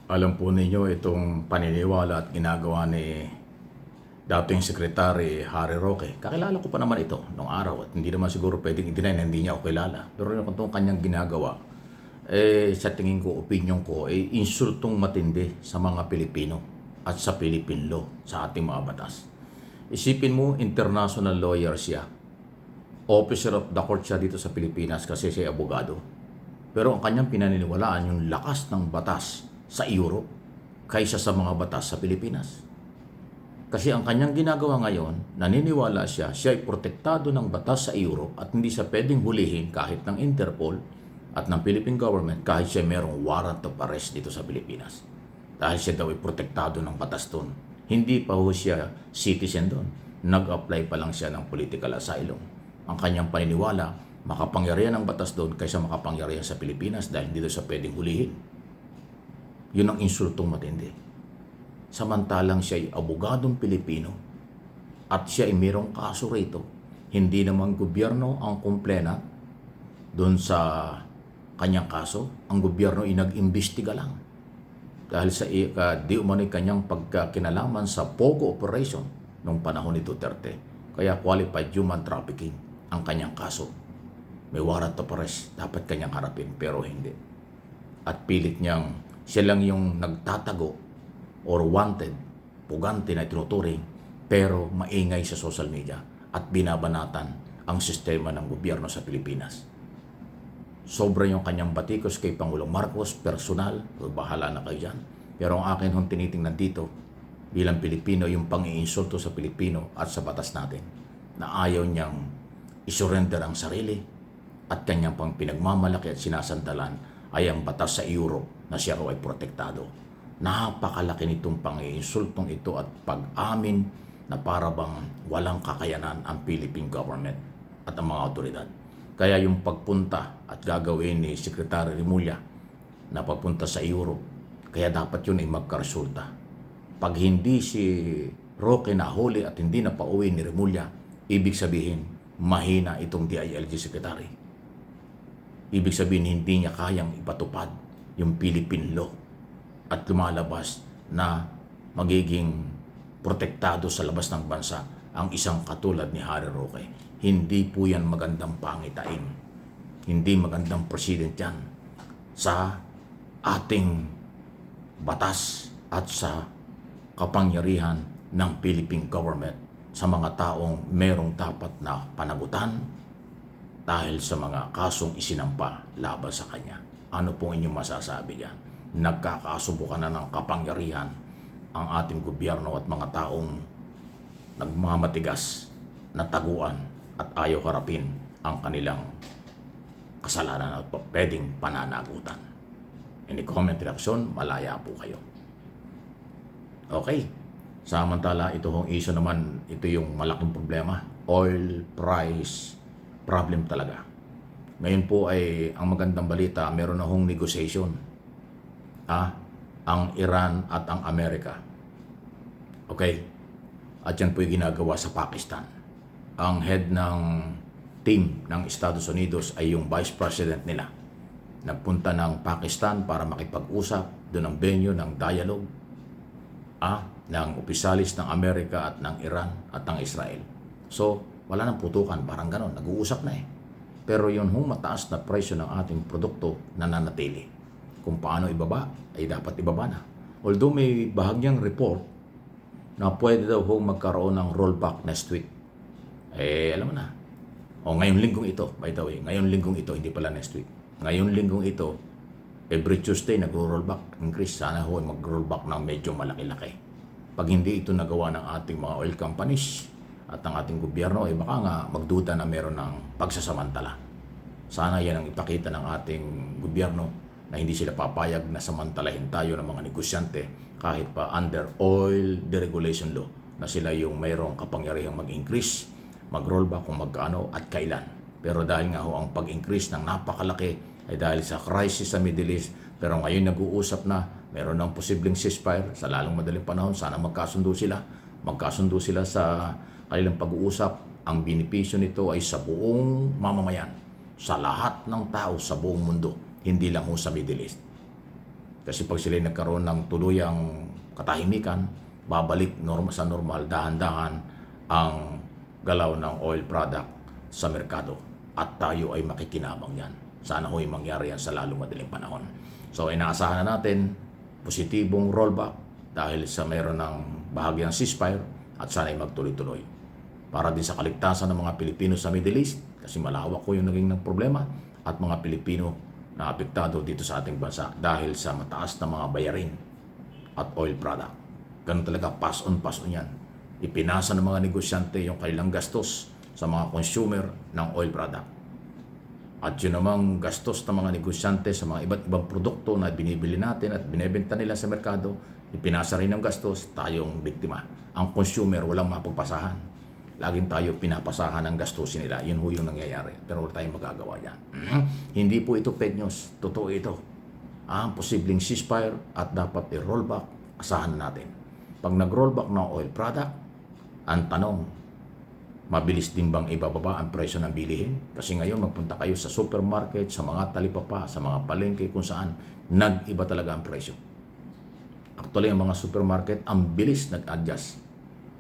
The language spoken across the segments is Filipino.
Alam po ninyo itong paniniwala at ginagawa ni dating Secretary Harry Roque. Kakilala ko pa naman ito noong araw at hindi naman siguro pwedeng i-deny na hindi niya ako kilala. Pero yung itong kanyang ginagawa, sa tingin ko, opinion ko, insultong matindi sa mga Pilipino at sa Philippine law, sa ating mga batas. Isipin mo, international lawyer siya. Officer of the court siya dito sa Pilipinas kasi siya abogado. Pero ang kanyang pinaniniwalaan yung lakas ng batas sa Europe kaysa sa mga batas sa Pilipinas. Kasi ang kanyang ginagawa ngayon, naniniwala siya ay protektado ng batas sa Europe at hindi siya pwedeng hulihin kahit ng Interpol at ng Philippine government kahit siya merong warrant of arrest dito sa Pilipinas. Dahil siya daw ay protektado ng batas doon. Hindi pa ho siya citizen doon. Nag-apply pa lang siya ng political asylum. Ang kanyang paniniwala, makapangyarihan ang batas doon kaysa makapangyarihan sa Pilipinas dahil hindi daw siya pwedeng hulihin. Yun ang insultong matindi. Samantalang siya ay abogadong Pilipino at siya ay mayroong kaso rito. Hindi naman gobyerno ang kumplena doon sa kanyang kaso. Ang gobyerno ay nag-imbestiga lang. Dahil sa di umano'y kanyang pagkakinalaman sa Pogo operation noong panahon ni Duterte. Kaya qualified human trafficking ang kanyang kaso. May warrant of arrest, dapat kanyang harapin, pero hindi. At pilit niyang siya lang yung nagtatago or wanted, pugante na tinuturing, pero maingay sa social media at binabanatan ang sistema ng gobyerno sa Pilipinas. Sobra yung kanyang batikos kay Pangulong Marcos, personal, bahala na kayo dyan. Pero ang akin hong tinitingnan dito, bilang Pilipino, yung pang-iinsulto sa Pilipino at sa batas natin, na ayaw niyang isurrender ang sarili at kanyang pang pinagmamalaki at sinasandalan ay ang batas sa Europe na siya raw ay protektado. Napakalaki nitong pang-iinsultong ito at pag-amin na para bang walang kakayanan ang Philippine government at ang mga otoridad. Kaya yung pagpunta at gagawin ni Secretary Remulla na pagpunta sa Europe, kaya dapat yun ay magkaresulta. Pag hindi si Roque nahuli at hindi na pauwi ni Remulla, ibig sabihin, mahina itong DILG Secretary. Ibig sabihin, hindi niya kayang ipatupad yung Philippine law at lumalabas na magiging protektado sa labas ng bansa ang isang katulad ni Harry Roque. Hindi po yan magandang pangitain. Hindi magandang president yan sa ating batas at sa kapangyarihan ng Philippine government sa mga taong merong dapat na panagutan dahil sa mga kasong isinampa laban sa kanya. Ano pong inyong masasabi diyan? Nagkakasubukan na ng kapangyarihan ang ating gobyerno at mga taong nagmamatigas na taguan at ayaw harapin ang kanilang kasalanan at pwedeng pananagutan. Any comment, reaction, malaya po kayo. Okay. Samantala, ito hong issue naman, ito yung malaking problema. Oil price problem talaga. Ngayon po ay ang magandang balita, meron na hong negotiation. Ang Iran at ang Amerika. Okay? At yan po yung ginagawa sa Pakistan. Ang head ng team ng Estados Unidos ay yung Vice President nila. Nagpunta ng Pakistan para makipag-usap doon ang venue ng dialogue ng opisyalis ng Amerika at ng Iran at ng Israel. So, wala nang putukan, parang ganon, nag-uusap na eh. Pero yun hong mataas na presyo ng ating produkto nananatili. Kung paano ibaba, ay dapat ibaba na. Although may bahagyang report na pwede daw hong magkaroon ng rollback next week. Alam mo na. Ngayong linggong ito, by the way, ngayong linggong ito, hindi pala next week. Ngayong linggong ito, every Tuesday nag-rollback. Increase, sana ho mag-rollback ng medyo malaki-laki. Pag hindi ito nagawa ng ating mga oil companies at ng ating gobyerno, baka nga magduda na meron ng pagsasamantala. Sana yan ang ipakita ng ating gobyerno na hindi sila papayag na samantalahin tayo ng mga negosyante kahit pa under oil deregulation law na sila yung mayroong kapangyarihang mag-increase, mag-rollback kung magkano at kailan. Pero dahil nga ho ang pag-increase ng napakalaki ay dahil sa crisis sa Middle East, pero ngayon nag-uusap na, meron ng posibleng ceasefire sa lalong madaling panahon, sana magkasundo sila sa kanilang pag-uusap. Ang benepisyo nito ay sa buong mamamayan, sa lahat ng tao sa buong mundo, hindi lang ho sa Middle East. Kasi pag sila nagkaroon ng tuluyang katahimikan, babalik sa normal, dahan-dahan ang galaw ng oil product sa merkado. At tayo ay makikinabang yan. Sana ho'y mangyari yan sa lalong madaling panahon. So inaasahan na natin positibong rollback dahil sa mayroon ng bahagyang ceasefire at sana ay magtuloy-tuloy. Para din sa kaligtasan ng mga Pilipino sa Middle East, kasi malawak ko yung naging problema, at mga Pilipino na apektado dito sa ating bansa dahil sa mataas na mga bayarin at oil product. Ganun talaga, pass on yan. Ipinasa ng mga negosyante yung kailang gastos sa mga consumer ng oil product. At yun namang gastos ng mga negosyante sa mga iba't ibang produkto na binibili natin at binebenta nila sa merkado, ipinasa rin ng gastos, tayong biktima. Ang consumer walang mapagpasahan. Laging tayo pinapasahan ng gastusin nila. Yun ho yung nangyayari. Pero wala tayong magagawa yan. Hindi po ito fake news. Totoo ito. Ang posibleng ceasefire at dapat i-rollback, asahan natin. Pag nag-rollback ng oil product, ang tanong, mabilis din bang ibababa ang presyo ng bilihin? Kasi ngayon magpunta kayo sa supermarket, sa mga talipapa, sa mga palengke kung saan nag-iba talaga ang presyo. Actually, ang mga supermarket, ang bilis nag-adjust.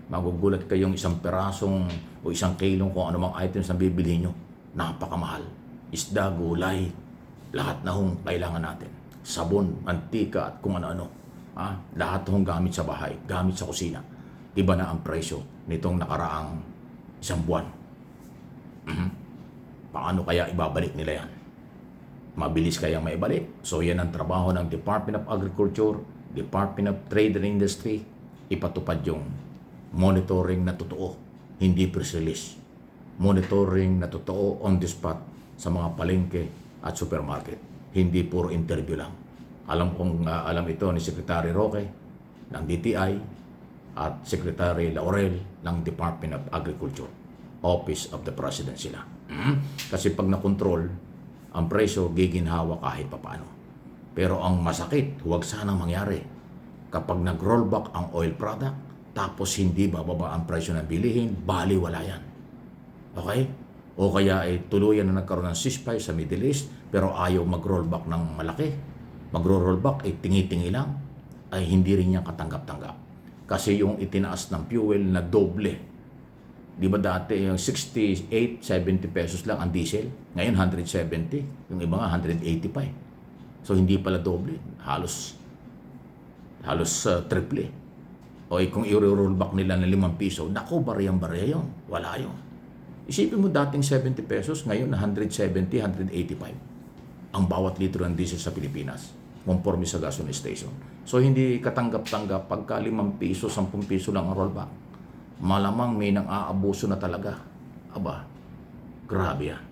Magugulat kayong isang perasong o isang kilong kung anumang items na bibili nyo. Napakamahal. Isda, gulay, lahat na hong kailangan natin. Sabon, mantika at kung ano-ano. Lahat hong gamit sa bahay, gamit sa kusina. Iba na ang presyo nitong nakaraang isang buwan. Paano kaya ibabalik nila yan? Mabilis kayang maibalik? So yan ang trabaho ng Department of Agriculture, Department of Trade and Industry, ipatupad yung monitoring na totoo, hindi press release. Monitoring na totoo on the spot sa mga palengke at supermarket. Hindi puro interview lang. Alam ito ni Secretary Roque ng DTI at Secretary Laurel ng Department of Agriculture, Office of the President sila. Kasi pag na-control, ang presyo giginhawa kahit papaano. Pero ang masakit, huwag sanang mangyari. Kapag nag-rollback ang oil product, tapos hindi bababa ang presyo ng bilihin, baliwala yan. Okay? O kaya ay tuluyan na nagkaroon ng ceasefire sa Middle East, pero ayaw mag-rollback ng malaki. Mag-rollback ay tingi-tingi lang, ay hindi rin niya katanggap-tanggap. Kasi yung itinaas ng fuel na doble. Di ba dati yung 68, 70 pesos lang ang diesel? Ngayon 170, yung iba nga 180 pa eh. So hindi pala doble, halos triple. O kung i-rollback nila ng 5 piso, naku, bariyang-bariya yun. Wala yun. Isipin mo dating 70 pesos, ngayon na 170, 185. Ang bawat litro ng diesel sa Pilipinas, conforme sa gasoline station. So hindi katanggap-tanggap pagka 5 piso, 10 piso lang ang rollback. Malamang may nang aabuso na talaga. Aba, grabe yan.